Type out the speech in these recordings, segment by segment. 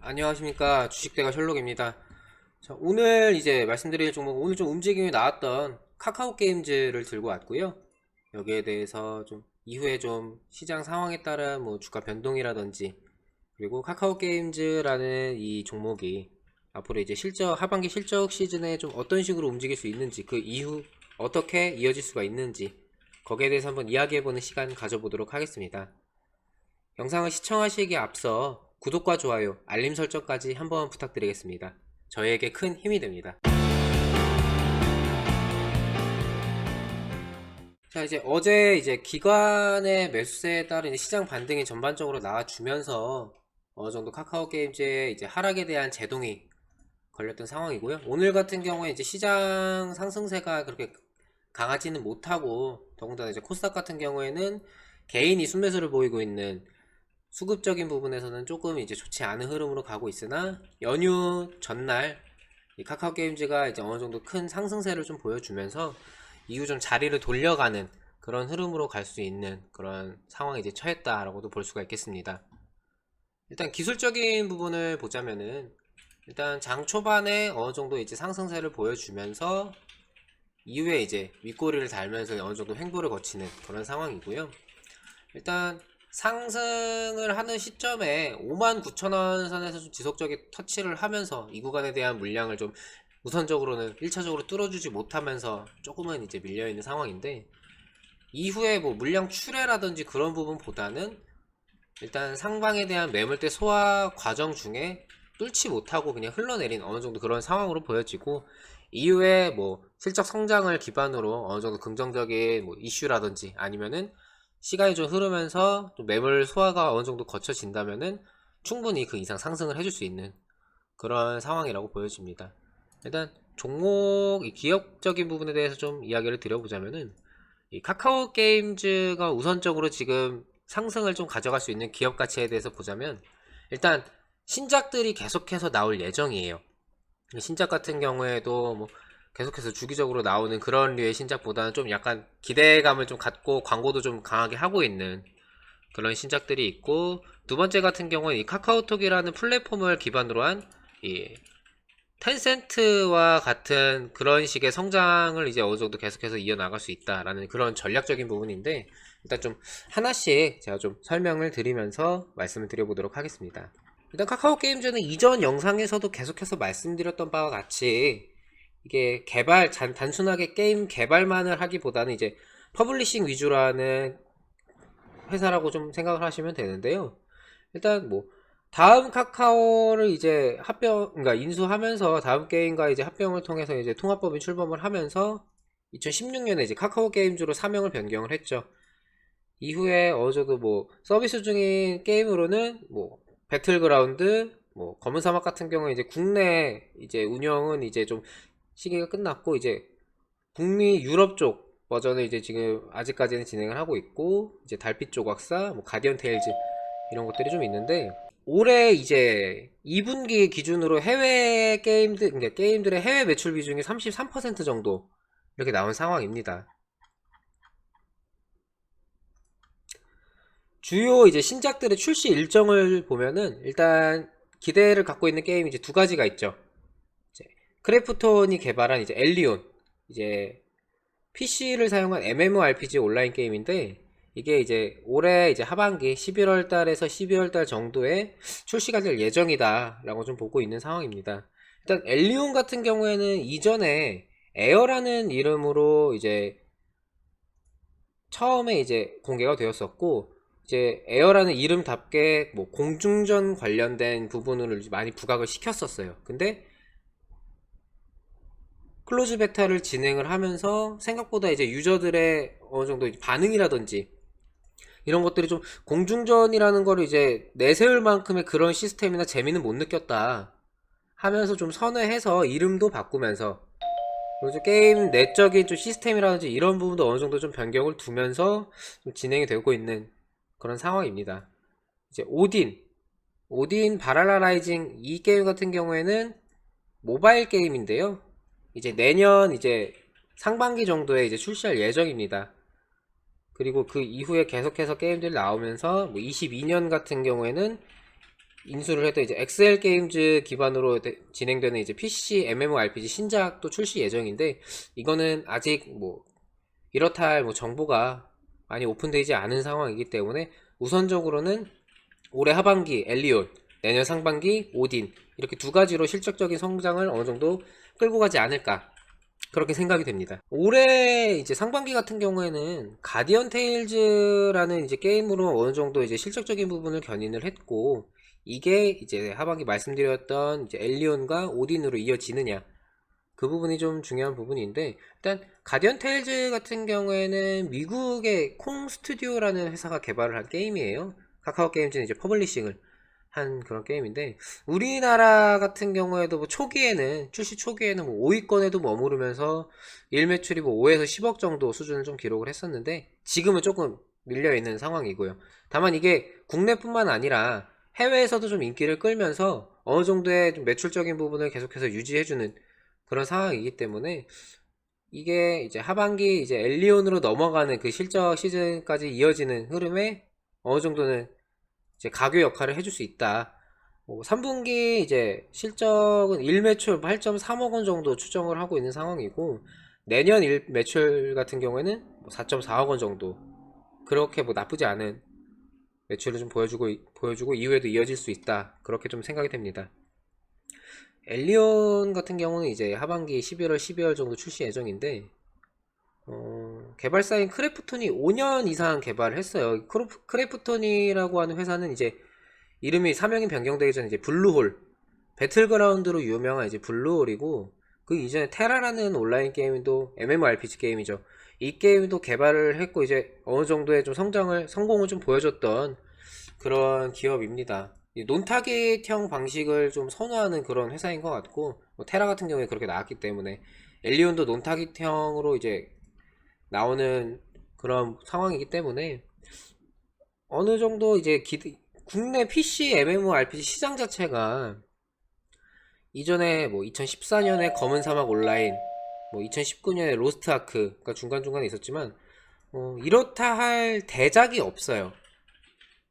안녕하십니까. 주식대가 셜록입니다. 자, 오늘 이제 말씀드릴 종목, 오늘 좀 움직임이 나왔던 카카오 게임즈를 들고 왔고요. 여기에 대해서 좀 이후에 좀 시장 상황에 따른 뭐 주가 변동이라든지, 그리고 카카오 게임즈라는 이 종목이 앞으로 이제 하반기 실적 시즌에 좀 어떤 식으로 움직일 수 있는지, 그 이후 어떻게 이어질 수가 있는지, 거기에 대해서 한번 이야기해보는 시간 가져보도록 하겠습니다. 영상을 시청하시기에 앞서 구독과 좋아요, 알림 설정까지 한번 부탁드리겠습니다. 저에게 큰 힘이 됩니다. 자, 이제 어제 이제 기관의 매수세에 따른 이제 시장 반등이 전반적으로 나와주면서 어느 정도 카카오 게임즈의 이제 하락에 대한 제동이 걸렸던 상황이고요. 오늘 같은 경우에 이제 시장 상승세가 그렇게 강하지는 못하고, 더군다나 이제 코스닥 같은 경우에는 개인이 순매수를 보이고 있는 수급적인 부분에서는 조금 이제 좋지 않은 흐름으로 가고 있으나, 연휴 전날 이 카카오 게임즈가 이제 어느 정도 큰 상승세를 좀 보여주면서 이후 좀 자리를 돌려가는 그런 흐름으로 갈 수 있는 그런 상황에 이제 처했다라고도 볼 수가 있겠습니다. 일단 기술적인 부분을 보자면은, 일단 장 초반에 어느 정도 이제 상승세를 보여주면서 이후에 이제 윗꼬리를 달면서 어느 정도 횡보를 거치는 그런 상황이고요. 일단 상승을 하는 시점에 59,000원 선에서 좀 지속적인 터치를 하면서 이 구간에 대한 물량을 좀 우선적으로는 1차적으로 뚫어주지 못하면서 조금은 이제 밀려있는 상황인데, 이후에 뭐 물량 출회라든지 그런 부분보다는 일단 상방에 대한 매물대 소화 과정 중에 뚫지 못하고 그냥 흘러내린 어느 정도 그런 상황으로 보여지고, 이후에 뭐 실적 성장을 기반으로 어느 정도 긍정적인 뭐 이슈라든지 아니면은 시간이 좀 흐르면서 좀 매물 소화가 어느 정도 거쳐진다면은 충분히 그 이상 상승을 해줄 수 있는 그런 상황이라고 보여집니다. 일단 종목 이 기업적인 부분에 대해서 좀 이야기를 드려보자면은, 이 카카오 게임즈가 우선적으로 지금 상승을 좀 가져갈 수 있는 기업 가치에 대해서 보자면, 일단 신작들이 계속해서 나올 예정이에요. 신작 같은 경우에도 뭐 계속해서 주기적으로 나오는 그런 류의 신작보다는 좀 약간 기대감을 좀 갖고 광고도 좀 강하게 하고 있는 그런 신작들이 있고, 두 번째 같은 경우는 이 카카오톡이라는 플랫폼을 기반으로 한 이 텐센트와 같은 그런 식의 성장을 이제 어느 정도 계속해서 이어나갈 수 있다라는 그런 전략적인 부분인데, 일단 좀 하나씩 제가 좀 설명을 드리면서 말씀을 드려보도록 하겠습니다. 일단 카카오 게임즈는 이전 영상에서도 계속해서 말씀드렸던 바와 같이 이게 단순하게 게임 개발만을 하기보다는 이제 퍼블리싱 위주라는 회사라고 좀 생각을 하시면 되는데요. 일단 뭐 다음 카카오를 이제 그러니까 인수하면서 다음 게임과 이제 합병을 통해서 이제 통합법인 출범을 하면서 2016년에 이제 카카오 게임즈로 사명을 변경을 했죠. 이후에 어느 정도 뭐 서비스 중인 게임으로는 뭐 배틀그라운드, 뭐 검은 사막 같은 경우에 이제 국내 이제 운영은 이제 좀 시기가 끝났고, 이제 북미 유럽 쪽 버전을 이제 지금 아직까지는 진행을 하고 있고, 이제 달빛 조각사, 뭐 가디언 테일즈 이런 것들이 좀 있는데, 올해 이제 2분기 기준으로 해외 게임들, 그러니까 게임들의 해외 매출 비중이 33% 정도 이렇게 나온 상황입니다. 주요 이제 신작들의 출시 일정을 보면은, 일단 기대를 갖고 있는 게임이 이제 두 가지가 있죠. 이제 크래프톤이 개발한 이제 엘리온, 이제 PC를 사용한 MMORPG 온라인 게임인데, 이게 이제 올해 이제 하반기 11월 달에서 12월 달 정도에 출시가 될 예정이다 라고 좀 보고 있는 상황입니다. 일단 엘리온 같은 경우에는 이전에 에어라는 이름으로 이제 처음에 이제 공개가 되었었고, 이제 에어라는 이름답게 뭐 공중전 관련된 부분을 많이 부각을 시켰었어요. 근데 클로즈 베타를 진행을 하면서 생각보다 이제 유저들의 어느 정도 반응이라든지 이런 것들이 좀 공중전이라는 거를 이제 내세울 만큼의 그런 시스템이나 재미는 못 느꼈다 하면서 좀 선회해서 이름도 바꾸면서, 그리고 게임 내적인 좀 시스템이라든지 이런 부분도 어느 정도 좀 변경을 두면서 좀 진행이 되고 있는 그런 상황입니다. 이제 오딘 바랄라 라이징 이 게임 같은 경우에는 모바일 게임인데요. 이제 내년 이제 상반기 정도에 이제 출시할 예정입니다. 그리고 그 이후에 계속해서 게임들이 나오면서 뭐 22년 같은 경우에는 인수를 해도 이제 엑셀 게임즈 기반으로 진행되는 이제 PC MMORPG 신작도 출시 예정인데, 이거는 아직 뭐 이렇다 할 뭐 정보가 많이 오픈되지 않은 상황이기 때문에 우선적으로는 올해 하반기 엘리온, 내년 상반기 오딘, 이렇게 두 가지로 실적적인 성장을 어느 정도 끌고 가지 않을까, 그렇게 생각이 됩니다. 올해 이제 상반기 같은 경우에는 가디언 테일즈라는 이제 게임으로 어느 정도 이제 실적적인 부분을 견인을 했고, 이게 이제 하반기 말씀드렸던 이제 엘리온과 오딘으로 이어지느냐, 그 부분이 좀 중요한 부분인데, 일단 가디언 테일즈 같은 경우에는 미국의 콩 스튜디오라는 회사가 개발을 한 게임이에요. 카카오 게임즈는 이제 퍼블리싱을 한 그런 게임인데, 우리나라 같은 경우에도 뭐 초기에는, 출시 초기에는 뭐 5위권에도 머무르면서 일 매출이 뭐 5에서 10억 정도 수준을 좀 기록을 했었는데, 지금은 조금 밀려 있는 상황이고요. 다만 이게 국내뿐만 아니라 해외에서도 좀 인기를 끌면서 어느 정도의 좀 매출적인 부분을 계속해서 유지해주는 그런 상황이기 때문에, 이게 이제 하반기 이제 엘리온으로 넘어가는 그 실적 시즌까지 이어지는 흐름에 어느 정도는 이제 가교 역할을 해줄 수 있다. 3분기 이제 실적은 일 매출 8.3억 원 정도 추정을 하고 있는 상황이고, 내년 일 매출 같은 경우에는 4.4억 원 정도, 그렇게 뭐 나쁘지 않은 매출을 좀 보여주고 이후에도 이어질 수 있다, 그렇게 좀 생각이 됩니다. 엘리온 같은 경우는 이제 하반기 11월, 12월 정도 출시 예정인데, 개발사인 크래프톤이 5년 이상 개발을 했어요. 크래프톤이라고 하는 회사는 이제 이름이 사명이 변경되기 전에 이제 블루홀, 배틀그라운드로 유명한 이제 블루홀이고, 그 이전에 테라라는 온라인 게임도 MMORPG 게임이죠. 이 게임도 개발을 했고 이제 어느 정도의 좀 성공을 좀 보여줬던 그런 기업입니다. 논타깃형 방식을 좀 선호하는 그런 회사인 것 같고, 뭐 테라 같은 경우에 그렇게 나왔기 때문에 엘리온도 논타깃형으로 이제 나오는 그런 상황이기 때문에 어느 정도 이제 국내 PC MMORPG 시장 자체가 이전에 뭐 2014년에 검은 사막 온라인, 뭐 2019년에 로스트 아크가 중간중간에 있었지만, 이렇다 할 대작이 없어요.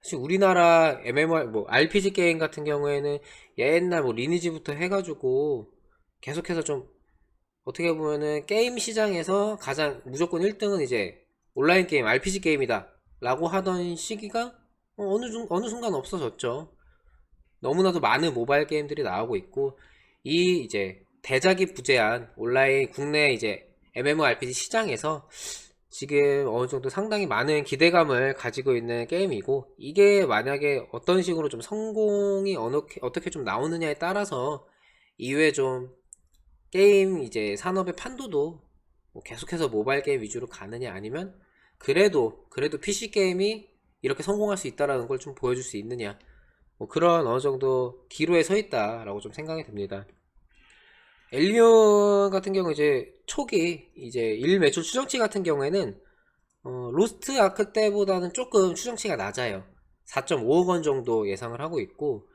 사실 우리나라 MMO, 뭐 RPG 게임 같은 경우에는 옛날 뭐 리니지부터 해가지고 계속해서 좀 어떻게 보면은 게임 시장에서 가장 무조건 1등은 이제 온라인 게임, RPG 게임이다 라고 하던 시기가 어느 순간 없어졌죠. 너무나도 많은 모바일 게임들이 나오고 있고, 이 이제 대작이 부재한 온라인 국내 이제 MMORPG 시장에서 지금 어느 정도 상당히 많은 기대감을 가지고 있는 게임이고, 이게 만약에 어떤 식으로 좀 성공이 어떻게 좀 나오느냐에 따라서 이후에 좀 게임 이제 산업의 판도도 뭐 계속해서 모바일 게임 위주로 가느냐, 아니면 그래도 PC 게임이 이렇게 성공할 수 있다라는 걸 좀 보여줄 수 있느냐, 뭐 그런 어느 정도 기로에 서 있다라고 좀 생각이 듭니다. 엘리온 같은 경우 이제 초기 이제 일 매출 추정치 같은 경우에는 로스트 아크 때보다는 조금 추정치가 낮아요. 4.5억 원 정도 예상을 하고 있고,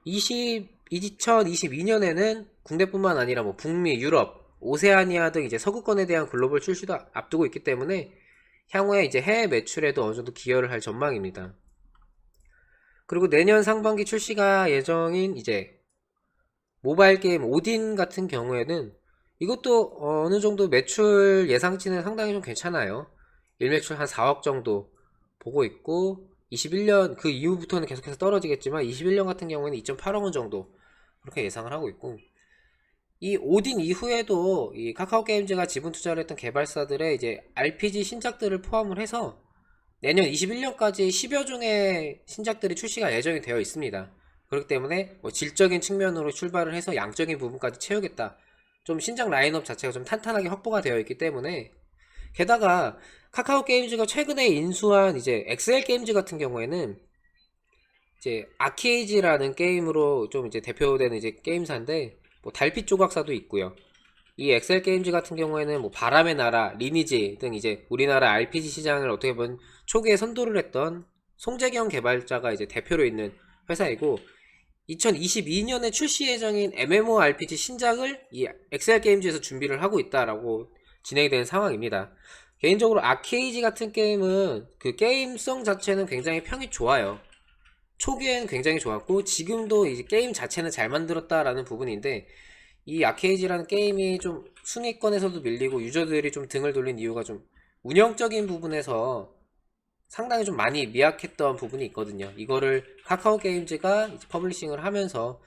2022년에는 국내뿐만 아니라 뭐 북미, 유럽, 오세아니아 등 이제 서구권에 대한 글로벌 출시도 앞두고 있기 때문에 향후에 이제 해외 매출에도 어느 정도 기여를 할 전망입니다. 그리고 내년 상반기 출시가 예정인 이제 모바일 게임 오딘 같은 경우에는 이것도 어느 정도 매출 예상치는 상당히 좀 괜찮아요. 일매출 한 4억 정도 보고 있고, 21년 그 이후부터는 계속해서 떨어지겠지만 21년 같은 경우에는 2.8억 원 정도 그렇게 예상을 하고 있고, 이 오딘 이후에도 이 카카오 게임즈가 지분 투자를 했던 개발사들의 이제 RPG 신작들을 포함을 해서 내년 21년까지 10여 종의 신작들이 출시가 예정이 되어 있습니다. 그렇기 때문에 뭐 질적인 측면으로 출발을 해서 양적인 부분까지 채우겠다, 좀 신작 라인업 자체가 좀 탄탄하게 확보가 되어 있기 때문에, 게다가 카카오 게임즈가 최근에 인수한 이제 엑셀 게임즈 같은 경우에는 이제 아케이지라는 게임으로 좀 이제 대표되는 이제 게임사인데, 뭐 달빛 조각사도 있고요. 이 엑셀 게임즈 같은 경우에는 뭐 바람의 나라, 리니지 등 이제 우리나라 RPG 시장을 어떻게 보면 초기에 선도를 했던 송재경 개발자가 이제 대표로 있는 회사이고, 2022년에 출시 예정인 MMORPG 신작을 이 엑셀 게임즈에서 준비를 하고 있다라고 진행이 되는 상황입니다. 개인적으로 아케이지 같은 게임은 그 게임성 자체는 굉장히 평이 좋아요. 초기엔 굉장히 좋았고 지금도 이제 게임 자체는 잘 만들었다라는 부분인데 이 아케이지라는 게임이 좀 순위권에서도 밀리고 유저들이 좀 등을 돌린 이유가 좀 운영적인 부분에서 상당히 좀 많이 미약했던 부분이 있거든요. 이거를 카카오 게임즈가 이제 퍼블리싱을 하면서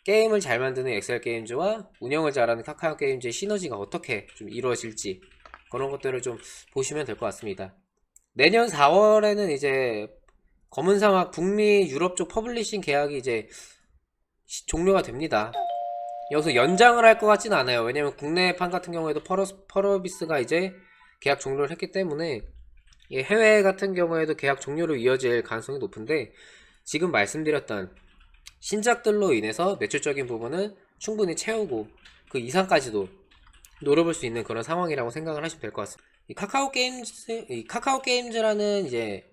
게임을 잘 만드는 엑셀 게임즈와 운영을 잘하는 카카오 게임즈의 시너지가 어떻게 좀 이루어질지 그런 것들을 좀 보시면 될 것 같습니다. 내년 4월에는 이제 검은 사막 북미 유럽 쪽 퍼블리싱 계약이 이제 종료가 됩니다. 여기서 연장을 할 것 같지는 않아요. 왜냐면 국내판 같은 경우에도 퍼러비스가 이제 계약 종료를 했기 때문에 해외 같은 경우에도 계약 종료로 이어질 가능성이 높은데 지금 말씀드렸던 신작들로 인해서 매출적인 부분은 충분히 채우고 그 이상까지도 노려볼 수 있는 그런 상황이라고 생각을 하시면 될 것 같습니다. 이 카카오 게임즈라는 이제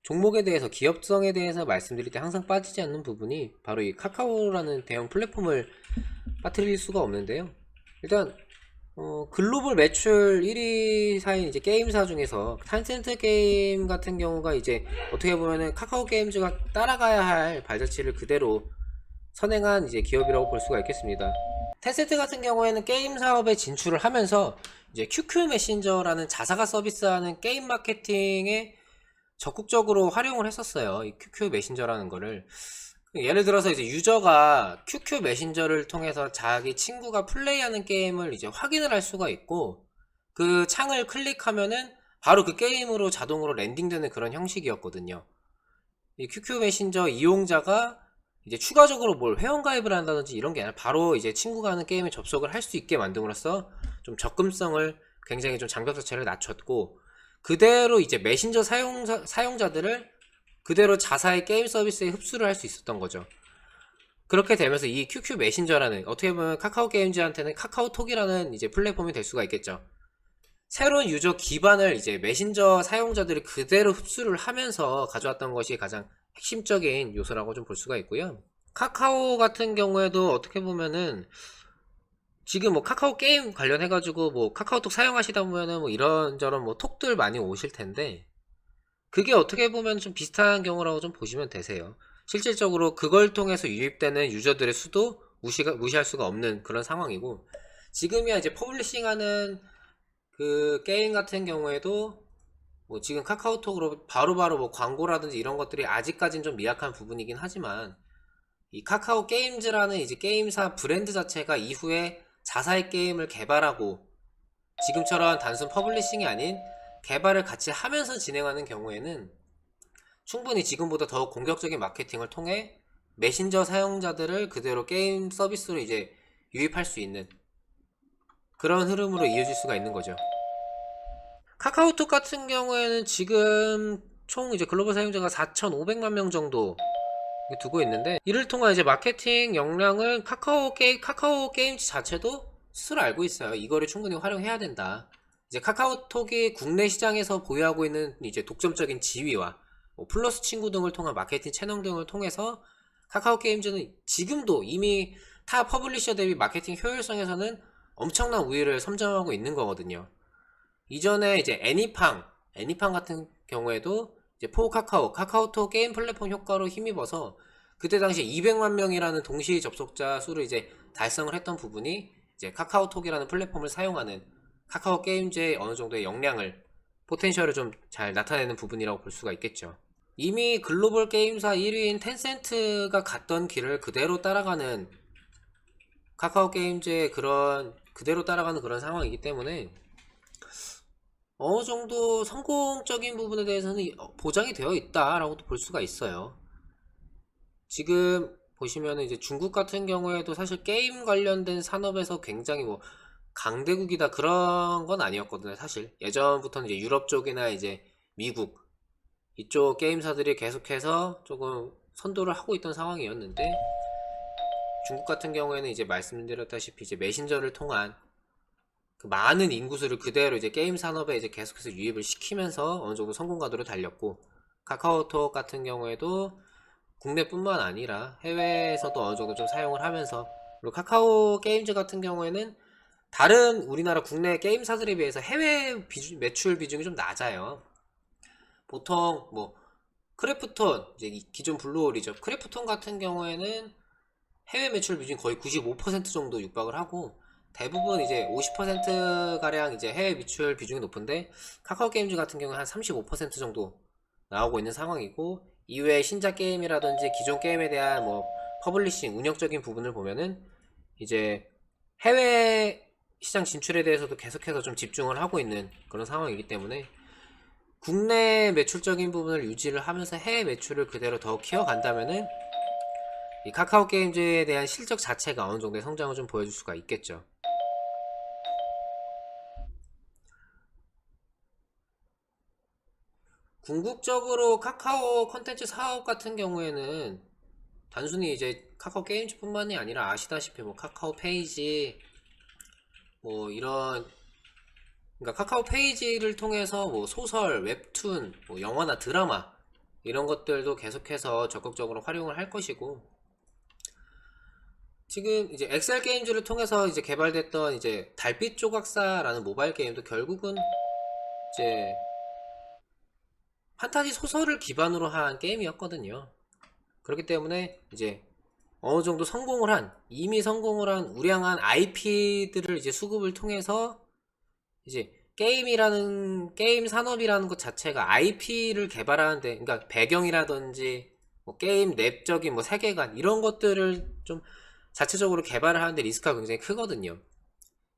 종목에 대해서 기업성에 대해서 말씀드릴 때 항상 빠지지 않는 부분이 바로 이 카카오라는 대형 플랫폼을 빠뜨릴 수가 없는데요. 일단 글로벌 매출 1위사인 이제 게임사 중에서 텐센트 게임 같은 경우가 이제 어떻게 보면은 카카오 게임즈가 따라가야 할 발자취를 그대로 선행한 이제 기업이라고 볼 수가 있겠습니다. 텐센트 같은 경우에는 게임 사업에 진출을 하면서 이제 QQ 메신저라는 자사가 서비스하는 게임 마케팅에 적극적으로 활용을 했었어요. 이 QQ 메신저라는 거를. 예를 들어서 이제 유저가 QQ 메신저를 통해서 자기 친구가 플레이하는 게임을 이제 확인을 할 수가 있고 그 창을 클릭하면은 바로 그 게임으로 자동으로 랜딩되는 그런 형식이었거든요. 이 QQ 메신저 이용자가 이제 추가적으로 뭘 회원가입을 한다든지 이런 게 아니라 바로 이제 친구가 하는 게임에 접속을 할 수 있게 만듦으로써 좀 접근성을 굉장히 좀 장벽 자체를 낮췄고 그대로 이제 메신저 사용자들을 그대로 자사의 게임 서비스에 흡수를 할 수 있었던 거죠. 그렇게 되면서 이 QQ 메신저라는 어떻게 보면 카카오 게임즈한테는 카카오톡이라는 이제 플랫폼이 될 수가 있겠죠. 새로운 유저 기반을 이제 메신저 사용자들이 그대로 흡수를 하면서 가져왔던 것이 가장 핵심적인 요소라고 좀 볼 수가 있고요. 카카오 같은 경우에도 어떻게 보면은 지금 뭐 카카오 게임 관련해가지고 뭐 카카오톡 사용하시다 보면은 뭐 이런저런 뭐 톡들 많이 오실 텐데 그게 어떻게 보면 좀 비슷한 경우라고 좀 보시면 되세요. 실질적으로 그걸 통해서 유입되는 유저들의 수도 무시할 수가 없는 그런 상황이고 지금이야 이제 퍼블리싱하는 그 게임 같은 경우에도 뭐 지금 카카오톡으로 바로바로 뭐 광고라든지 이런 것들이 아직까진 좀 미약한 부분이긴 하지만 이 카카오 게임즈라는 이제 게임사 브랜드 자체가 이후에 자사의 게임을 개발하고 지금처럼 단순 퍼블리싱이 아닌 개발을 같이 하면서 진행하는 경우에는 충분히 지금보다 더 공격적인 마케팅을 통해 메신저 사용자들을 그대로 게임 서비스로 이제 유입할 수 있는 그런 흐름으로 이어질 수가 있는 거죠. 카카오톡 같은 경우에는 지금 총 이제 글로벌 사용자가 4,500만 명 정도 두고 있는데 이를 통한 이제 마케팅 역량을 카카오 게임즈 자체도 스스로 알고 있어요. 이거를 충분히 활용해야 된다. 이제 카카오톡이 국내 시장에서 보유하고 있는 이제 독점적인 지위와 뭐 플러스 친구 등을 통한 마케팅 채널 등을 통해서 카카오 게임즈는 지금도 이미 타 퍼블리셔 대비 마케팅 효율성에서는 엄청난 우위를 점점하고 있는 거거든요. 이전에 이제 애니팡 같은 경우에도 이제 카카오톡 게임 플랫폼 효과로 힘입어서 그때 당시에 200만 명이라는 동시 접속자 수를 이제 달성을 했던 부분이 이제 카카오톡이라는 플랫폼을 사용하는 카카오 게임즈의 어느 정도의 역량을 포텐셜을 좀 잘 나타내는 부분이라고 볼 수가 있겠죠. 이미 글로벌 게임사 1위인 텐센트가 갔던 길을 그대로 따라가는 카카오 게임즈의 그대로 따라가는 그런 상황이기 때문에 어느 정도 성공적인 부분에 대해서는 보장이 되어 있다라고도 볼 수가 있어요. 지금 보시면은 이제 중국 같은 경우에도 사실 게임 관련된 산업에서 굉장히 뭐 강대국이다 그런 건 아니었거든요. 사실 예전부터는 이제 유럽 쪽이나 이제 미국 이쪽 게임사들이 계속해서 조금 선도를 하고 있던 상황이었는데 중국 같은 경우에는 이제 말씀드렸다시피 이제 메신저를 통한 그 많은 인구수를 그대로 이제 게임 산업에 이제 계속해서 유입을 시키면서 어느 정도 성공 가도를 달렸고 카카오톡 같은 경우에도 국내뿐만 아니라 해외에서도 어느 정도 좀 사용을 하면서 그리고 카카오 게임즈 같은 경우에는 다른 우리나라 국내 게임사들에 비해서 해외 매출 비중이 좀 낮아요. 보통 뭐 크래프톤, 이제 기존 블루홀이죠. 크래프톤 같은 경우에는 해외 매출 비중이 거의 95% 정도 육박을 하고, 대부분 이제 50% 가량 이제 해외 매출 비중이 높은데, 카카오 게임즈 같은 경우는 한 35% 정도 나오고 있는 상황이고, 이외에 신작 게임이라든지 기존 게임에 대한 뭐 퍼블리싱, 운영적인 부분을 보면은 이제 해외 시장 진출에 대해서도 계속해서 좀 집중을 하고 있는 그런 상황이기 때문에, 국내 매출적인 부분을 유지를 하면서 해외 매출을 그대로 더 키워간다면은 이 카카오 게임즈에 대한 실적 자체가 어느 정도의 성장을 좀 보여줄 수가 있겠죠. 궁극적으로 카카오 컨텐츠 사업 같은 경우에는 단순히 이제 카카오 게임즈뿐만이 아니라 아시다시피 뭐 카카오 페이지 뭐 이런, 그러니까 카카오 페이지를 통해서 뭐 소설, 웹툰, 뭐 영화나 드라마 이런 것들도 계속해서 적극적으로 활용을 할 것이고, 지금 이제 엑셀 게임즈를 통해서 이제 개발됐던 이제 달빛 조각사라는 모바일 게임도 결국은 이제 판타지 소설을 기반으로 한 게임이었거든요. 그렇기 때문에 이제 어느 정도 성공을 한, 이미 성공을 한 우량한 IP들을 이제 수급을 통해서 이제 게임 산업이라는 것 자체가 IP를 개발하는데, 그러니까 배경이라든지 뭐 게임 랩적인 뭐 세계관 이런 것들을 좀 자체적으로 개발을 하는데 리스크가 굉장히 크거든요.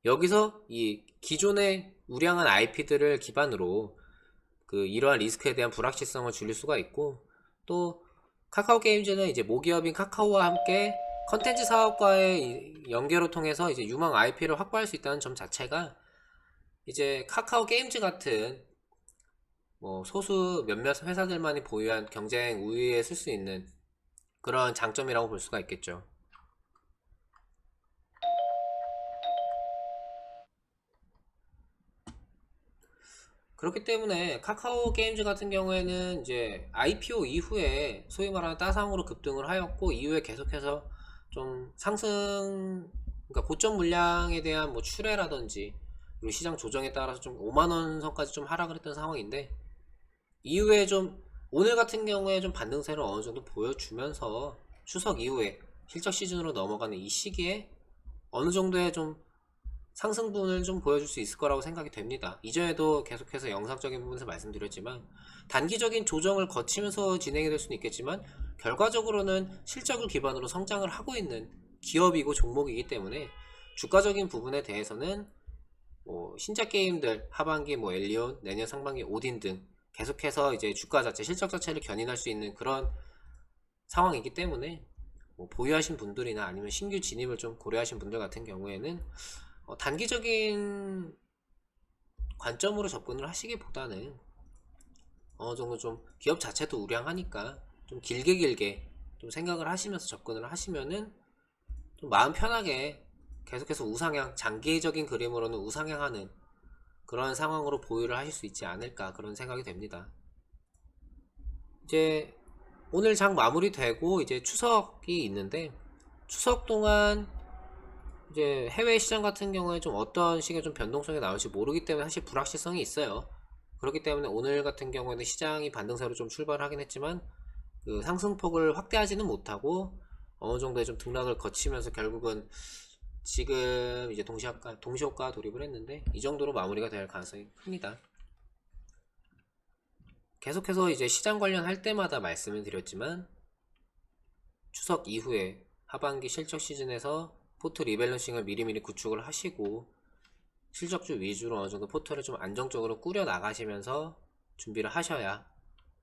여기서 이 기존의 우량한 IP들을 기반으로 그 이러한 리스크에 대한 불확실성을 줄일 수가 있고, 또 카카오 게임즈는 이제 모기업인 카카오와 함께 컨텐츠 사업과의 연계로 통해서 이제 유망 IP를 확보할 수 있다는 점 자체가 이제 카카오 게임즈 같은 뭐 소수 몇몇 회사들만이 보유한 경쟁 우위에 쓸 수 있는 그런 장점이라고 볼 수가 있겠죠. 그렇기 때문에 카카오 게임즈 같은 경우에는 이제 IPO 이후에 소위 말하는 따상으로 급등을 하였고, 이후에 계속해서 좀 상승, 그러니까 고점 물량에 대한 뭐 출회라든지 그리고 시장 조정에 따라서 좀 5만원 선까지 좀 하락을 했던 상황인데, 이후에 좀 오늘 같은 경우에 좀 반등세를 어느 정도 보여주면서 추석 이후에 실적 시즌으로 넘어가는 이 시기에 어느 정도의 좀 상승분을 좀 보여줄 수 있을 거라고 생각이 됩니다. 이전에도 계속해서 영상적인 부분에서 말씀드렸지만, 단기적인 조정을 거치면서 진행이 될 수는 있겠지만 결과적으로는 실적을 기반으로 성장을 하고 있는 기업이고 종목이기 때문에, 주가적인 부분에 대해서는 뭐 신작 게임들 하반기 뭐 엘리온, 내년 상반기 오딘 등 계속해서 이제 주가 자체, 실적 자체를 견인할 수 있는 그런 상황이기 때문에, 뭐 보유하신 분들이나 아니면 신규 진입을 좀 고려하신 분들 같은 경우에는 단기적인 관점으로 접근을 하시기보다는 어느 정도 좀 기업 자체도 우량하니까 좀 길게 좀 생각을 하시면서 접근을 하시면은 좀 마음 편하게 계속해서 우상향, 장기적인 그림으로는 우상향하는 그런 상황으로 보유를 하실 수 있지 않을까, 그런 생각이 됩니다. 이제 오늘 장 마무리되고 이제 추석이 있는데, 추석 동안 이제 해외 시장 같은 경우에 좀 어떤 식의 좀 변동성이 나올지 모르기 때문에 사실 불확실성이 있어요. 그렇기 때문에 오늘 같은 경우에는 시장이 반등세로 좀 출발하긴 했지만 그 상승폭을 확대하지는 못하고 어느 정도의 좀 등락을 거치면서 결국은 지금 이제 동시효과 돌입을 했는데, 이 정도로 마무리가 될 가능성이 큽니다. 계속해서 이제 시장 관련할 때마다 말씀을 드렸지만, 추석 이후에 하반기 실적 시즌에서 포트 리밸런싱을 미리미리 구축을 하시고 실적주 위주로 어느 정도 포트를 좀 안정적으로 꾸려 나가시면서 준비를 하셔야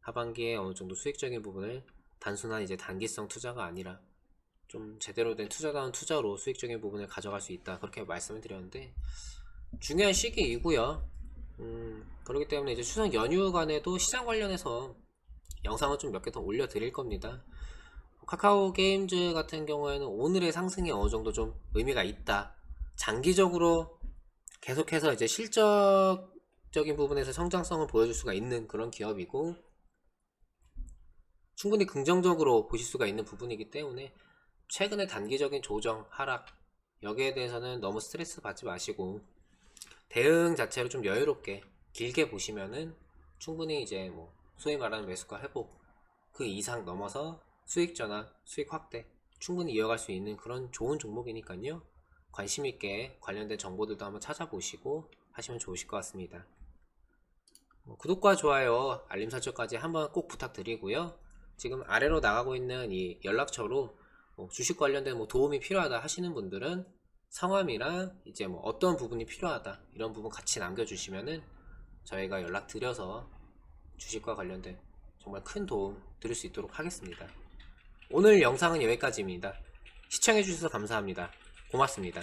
하반기에 어느 정도 수익적인 부분을 단순한 이제 단기성 투자가 아니라 좀 제대로 된 투자다운 투자로 수익적인 부분을 가져갈 수 있다, 그렇게 말씀을 드렸는데, 중요한 시기이고요. 그렇기 때문에 이제 추석 연휴간에도 시장 관련해서 영상을 좀 몇 개 더 올려 드릴 겁니다. 카카오 게임즈 같은 경우에는 오늘의 상승이 어느 정도 좀 의미가 있다, 장기적으로 계속해서 이제 실적적인 부분에서 성장성을 보여줄 수가 있는 그런 기업이고, 충분히 긍정적으로 보실 수가 있는 부분이기 때문에 최근의 단기적인 조정, 하락 여기에 대해서는 너무 스트레스 받지 마시고 대응 자체를 좀 여유롭게 길게 보시면은 충분히 이제 뭐 소위 말하는 매수가 회복 그 이상 넘어서 수익 전환, 수익 확대 충분히 이어갈 수 있는 그런 좋은 종목이니까요. 관심 있게 관련된 정보들도 한번 찾아보시고 하시면 좋으실 것 같습니다. 구독과 좋아요, 알림 설정까지 한번 꼭 부탁드리고요. 지금 아래로 나가고 있는 이 연락처로 주식 관련된 도움이 필요하다 하시는 분들은 성함이랑 이제 어떤 부분이 필요하다 이런 부분 같이 남겨주시면은 저희가 연락드려서 주식과 관련된 정말 큰 도움 드릴 수 있도록 하겠습니다. 오늘 영상은 여기까지입니다. 시청해주셔서 감사합니다. 고맙습니다.